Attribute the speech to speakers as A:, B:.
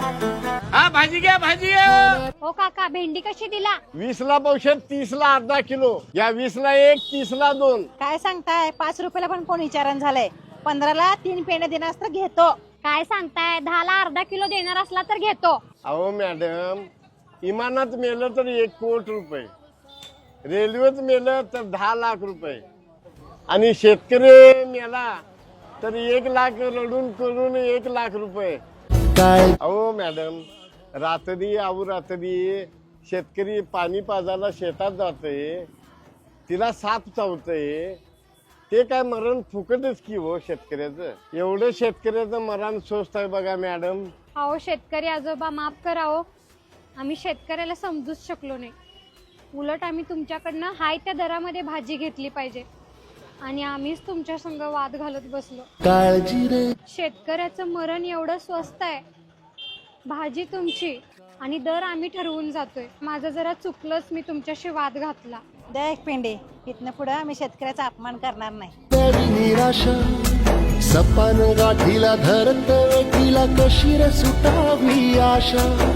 A: हा भाजी घ्या भाजी घ्या.
B: हो काका, भेंडी कशी दिला?
C: 20ला पावशेर, 30ला अर्धा किलो. या 20ला 1, 30ला 2.
D: काय सांगताय? 5 रुपयाला पण कोण विचारण झालंय. 15ला 3 पेंड्या देणार असतं घेतो.
B: काय सांगताय? 10ला अर्धा किलो देणार असला तर घेतो.
C: अहो मॅडम, इमानात मेलं तर 1 कोटी रुपये, रेल्वेत मेलं तर 10 लाख रुपये, आणि शेतकरी मेला तर 1 लाख रडून करून 1 लाख रुपये. अहो मॅडम, रात्री शेतकरी पाणी पाजायला शेतात जाते, तिला साप चावतंय, ते काय मरण फुकटच की हो शेतकऱ्याचं. एवढं शेतकऱ्याचं मरण स्वस्त आहे बघा मॅडम.
B: अहो शेतकरी आजोबा, माफ करा हो, आम्ही शेतकऱ्याला समजूच शकलो नाही. उलट आम्ही तुमच्याकडनं हाय त्या दरामध्ये भाजी घेतली पाहिजे, आणि आम्हीच तुमच्या संग वाद घालत बसलो. शेतकऱ्याचं मरण एवढं स्वस्त आहे, भाजी तुमची आणि दर आम्ही ठरवून जातोय. माझं जरा चुकलंच, मी तुमच्याशी वाद घातला.
D: द्या 1 पेंडे. इथनं पुढं आम्ही शेतकऱ्याचा अपमान करणार नाही.
E: निराशा सपान गाठीला धरत वेठीला कशी रे सुटावी आशा.